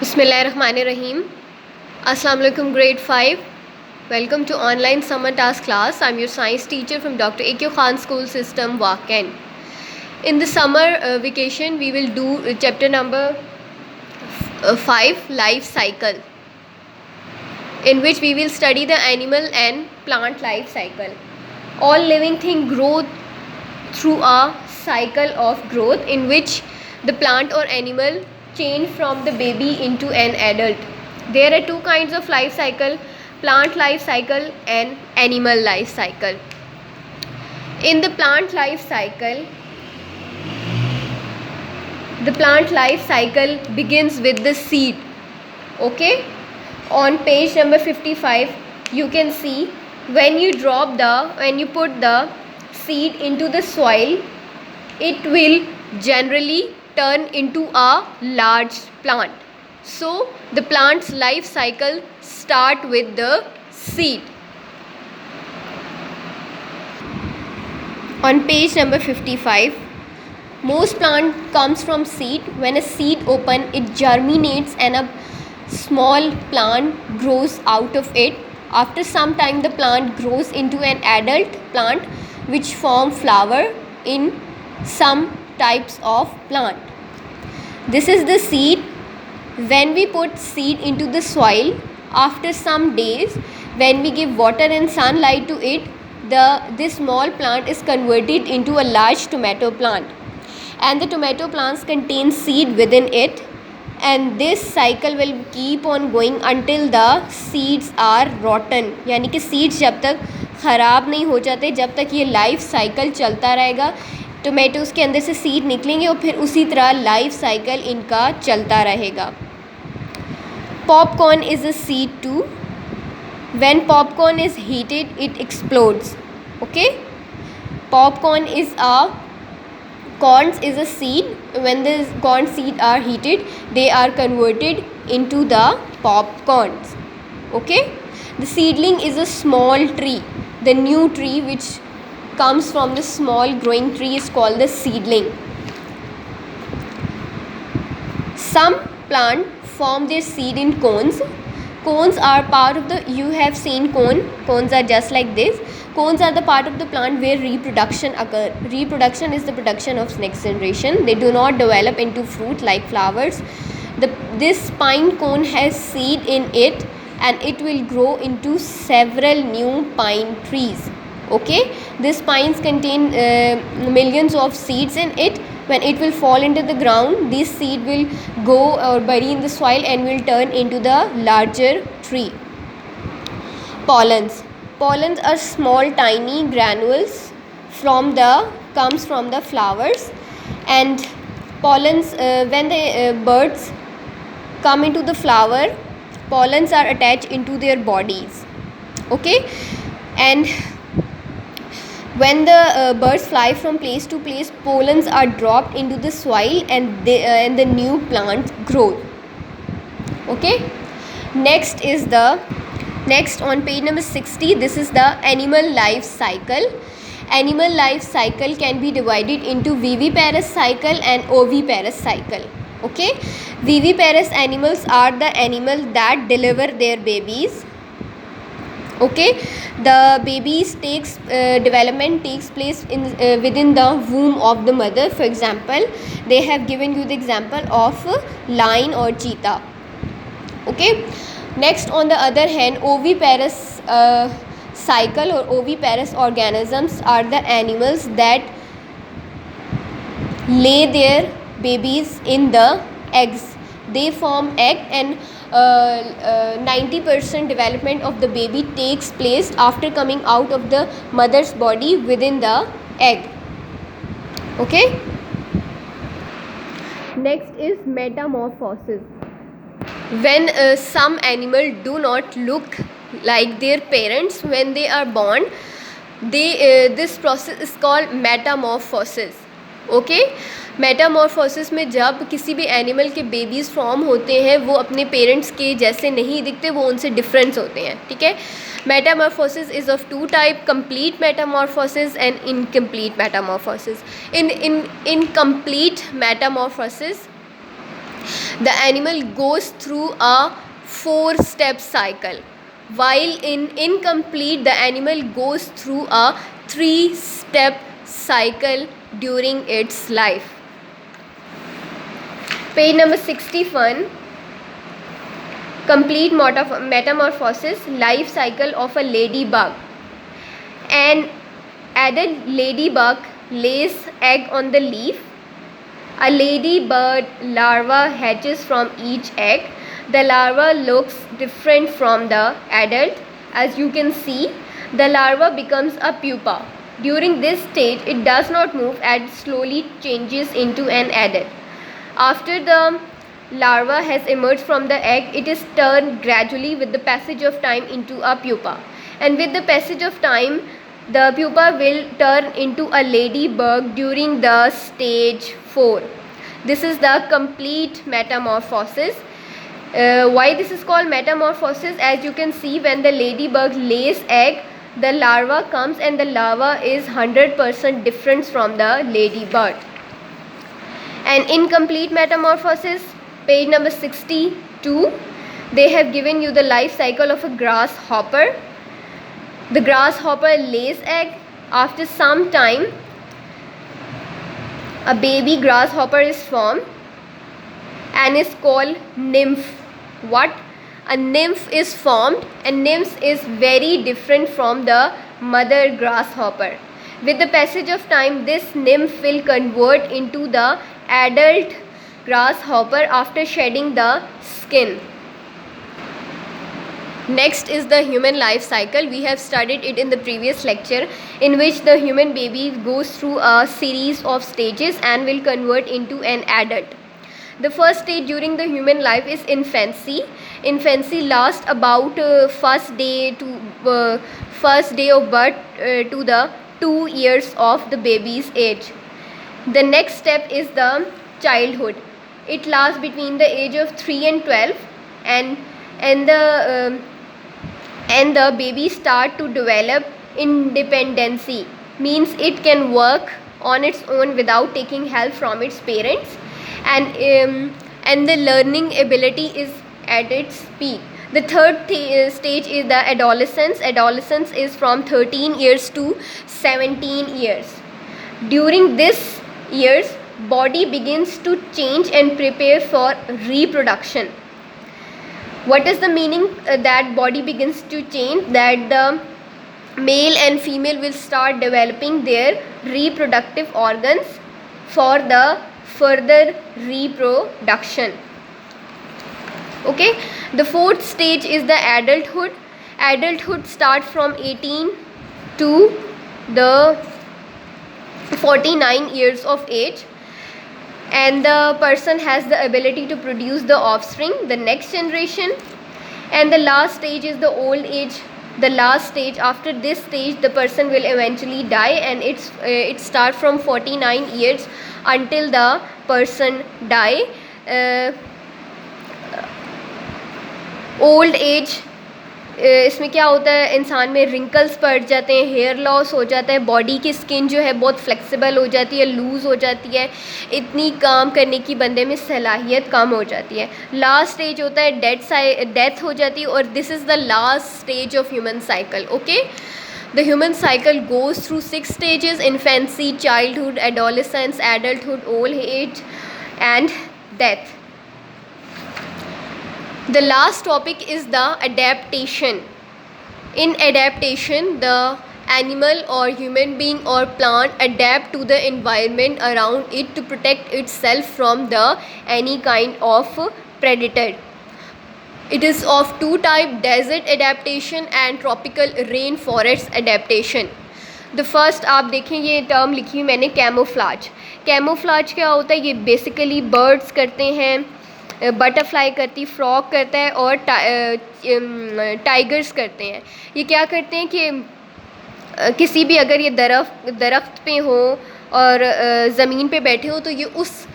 Bismillahirrahmanirrahim. Assalamu alaikum grade 5. Welcome to online summer task class. I'm your science teacher from Dr. A.Q. Khan School System, Waken. In the summer vacation, we will do chapter number 5, life cycle, in which we will study the animal and plant life cycle. All living things grow through a cycle of growth in which the plant or animal change from the baby into an adult. There are two kinds of life cycle: plant life cycle and animal life cycle. In the plant life cycle begins with the seed. Okay, on page number 55 you can see when you put the seed into the soil, it will generally turn into a large plant. So the plant's life cycle start with the seed. On page number 55, most plant comes from seed. When a seed open, it germinates and a small plant grows out of it. After some time, the plant grows into an adult plant which form flower in some types of plant. This is the seed. When we put seed into the soil, after some days, when we give water and sunlight to it, this small plant is converted into a large tomato plant, and the tomato plants contain seed within it, and this cycle will keep on going until the seeds are rotten. यानी कि seeds जब तक ख़राब नहीं हो जाते, जब तक ये लाइफ साइकिल चलता रहेगा, टोमेटोज़ के अंदर से सीड निकलेंगे और फिर उसी तरह लाइफ साइकिल इनका चलता रहेगा. Popcorn is a seed too. When popcorn is heated, it explodes. Okay, corns is a seed. When the corn seed are heated, they are converted into the popcorns. Okay, the seedling is a small tree. The new tree which comes from the small growing tree is called the seedling. Some plant form their seed in cones. Cones are part of the, you have seen cones are just like this. Cones are the part of the plant where reproduction occur. Reproduction is the production of next generation. They do not develop into fruit like flowers. This pine cone has seed in it, and it will grow into several new pine trees. Okay, these pines contain millions of seeds in it. When it will fall into the ground, this seed will go or bury in the soil and will turn into the larger tree. Pollens are small tiny granules comes from the flowers, and pollens, when the birds come into the flower, pollens are attached into their bodies. Okay, and when the birds fly from place to place, pollens are dropped into the soil, and the new plant grows. Okay, next on page number 60, this is the animal life cycle. Animal life cycle can be divided into viviparous cycle and oviparous cycle. Okay, viviparous animals are the animals that deliver their babies. Okay, the babies development takes place in within the womb of the mother. For example, they have given you the example of lion or cheetah. Okay, next on the other hand, oviparous cycle or oviparous organisms are the animals that lay their babies in the eggs. They form egg, and 90% development of the baby takes place after coming out of the mother's body within the egg. Okay, next is metamorphosis. When some animal do not look like their parents when they are born, this process is called metamorphosis. Okay, Metamorphosis में जब किसी भी animal के babies form होते हैं, वो अपने parents के जैसे नहीं दिखते, वो उनसे डिफरेंस होते हैं. ठीक है, metamorphosis is of two type: complete metamorphosis and incomplete metamorphosis. In complete metamorphosis, The animal goes through a 4-step cycle, while in incomplete the animal goes through a 3-step cycle during its life. Page number 61. Complete metamorphosis, life cycle of a ladybug. An adult ladybug lays egg on the leaf. A ladybird larva hatches from each egg. The larva looks different from the adult. As you can see, the larva becomes a pupa. During this stage, it does not move and slowly changes into an adult. After the larva has emerged from the egg, it is turned gradually with the passage of time into a pupa. And with the passage of time, the pupa will turn into a ladybug during the stage 4. This is the complete metamorphosis. Why this is called metamorphosis? As you can see, when the ladybug lays egg, the larva comes and the larva is 100% different from the ladybird. And incomplete metamorphosis, page number 62, they have given you the life cycle of a grasshopper. The grasshopper lays egg. After some time, a baby grasshopper is formed and is called nymph. What? A nymph is formed, and nymph is very different from the mother grasshopper. With the passage of time, this nymph will convert into the adult grasshopper after shedding the skin. Next is the human life cycle. We have studied it in the previous lecture, in which the human baby goes through a series of stages and will convert into an adult. The first stage during the human life is infancy. Infancy lasts about first day of birth to the 2 years of the baby's age. The next step is the childhood. It lasts between the age of 3 and 12, and the baby start to develop independency, means it can work on its own without taking help from its parents, and the learning ability is at its peak. The third stage is the adolescence. Adolescence is from 13 years to 17 years. During this years, body begins to change and prepare for reproduction. What is the meaning that body begins to change? That the male and female will start developing their reproductive organs for the further reproduction. Okay, the fourth stage is the adulthood. Adulthood starts from 18 to the 49 years of age, and the person has the ability to produce the offspring, the next generation. And the last stage is the old age. The last stage, after this stage, the person will eventually die, and it starts from 49 years until the person die. Old age, इसमें क्या होता है, इंसान में wrinkles पड़ जाते हैं, hair loss हो जाता है, बॉडी की स्किन जो है बहुत फ्लेक्सिबल हो जाती है, लूज़ हो जाती है, इतनी काम करने की बंदे में सलाहियत कम हो जाती है. लास्ट स्टेज होता है डेथ हो जाती है, और this is the last stage of human cycle. Okay, the human cycle goes through 6 stages: infancy, childhood, adolescence, adulthood, old age, and death. The last topic is the adaptation. In adaptation, the animal or human being or plant adapt to the environment around it to protect itself from any kind of predator. It is of two types: desert adaptation and tropical rainforest adaptation. The first, आप देखें ये term लिखी हुई मैंने, camouflage. Camouflage क्या होता है? ये बेसिकली बर्ड्स करते हैं, बटरफ्लाई करती, फ्रॉग करता है, और टाइगर्स करते हैं. ये क्या करते हैं कि किसी भी, अगर ये दरख्त पे हो और ज़मीन पे बैठे हो, तो ये उस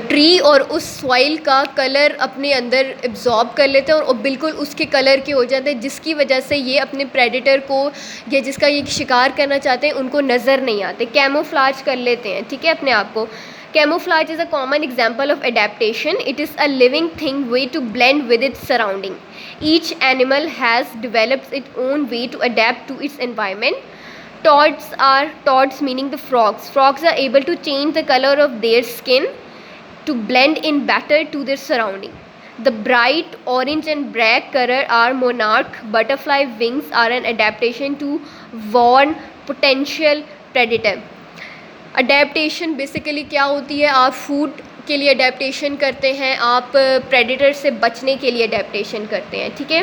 ट्री और उस सॉइल का कलर अपने अंदर एब्जॉर्ब कर लेते हैं और बिल्कुल उसके कलर के हो जाते हैं, जिसकी वजह से ये अपने प्रेडेटर को या जिसका ये शिकार करना चाहते हैं उनको नज़र नहीं आते, कैमोफ्लाज कर लेते हैं. ठीक है, अपने आप को. Camouflage is a common example of adaptation. It is a living thing way to blend with its surrounding. Each animal has developed its own way to adapt to its environment. Toads meaning the frogs. Frogs are able to change the color of their skin to blend in better to their surrounding. The bright orange and black color are monarch butterfly wings are an adaptation to warn potential predator. Adaptation basically क्या होती है, आप food के लिए adaptation करते हैं, आप predator से बचने के लिए अडेप्टेशन करते हैं, ठीक है।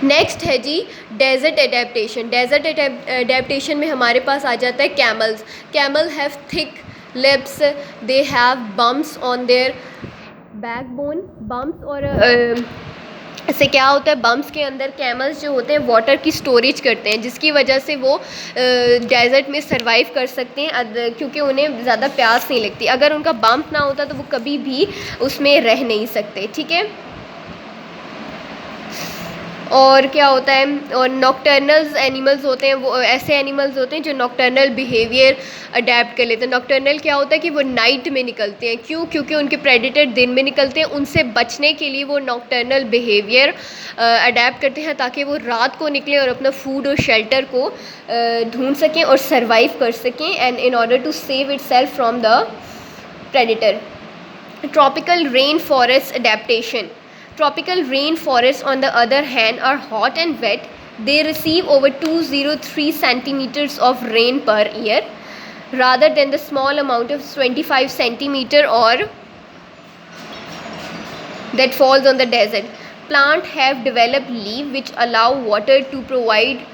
नेक्स्ट है जी डेजर्ट एडेप्टेशन। डेजर्ट एडेप्टेशन में हमारे पास आ जाता है camels. Camel have thick lips, they have bumps on their backbone. Bumps और इससे क्या होता है, बम्प्स के अंदर कैमल्स जो होते हैं वाटर की स्टोरेज करते हैं, जिसकी वजह से वो डेजर्ट में सरवाइव कर सकते हैं, क्योंकि उन्हें ज़्यादा प्यास नहीं लगती। अगर उनका बम्प ना होता तो वो कभी भी उसमें रह नहीं सकते, ठीक है। और क्या होता है, और नॉक्टर्नल एनिमल्स होते हैं, वो ऐसे एनिमल्स होते हैं जो नॉक्टर्नल बिहेवियर अडेप्ट कर लेते हैं। नॉक्टर्नल क्या होता है कि वो नाइट में निकलते हैं, क्यों? क्योंकि उनके प्रेडेटर दिन में निकलते हैं। उनसे बचने के लिए वो नॉक्टर्नल बिहेवियर अडेप्ट करते हैं ताकि वो रात को निकलें और अपना फूड और शेल्टर को ढूंढ सकें और सर्वाइव कर सकें, and in order to save itself from the predator. Tropical rain forest adaptation. Tropical rainforests, on the other hand, are hot and wet. They receive over 203 centimeters of rain per year, rather than the small amount of 25 centimeter or that falls on the desert. Plants have developed leaves which allow water to provide.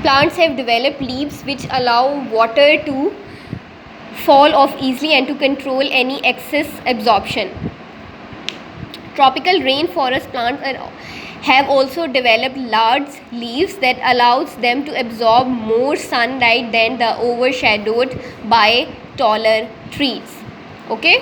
Plants have developed leaves which allow water to fall off easily and to control any excess absorption. Tropical rainforest plants have also developed large leaves that allows them to absorb more sunlight than the overshadowed by taller trees. Okay.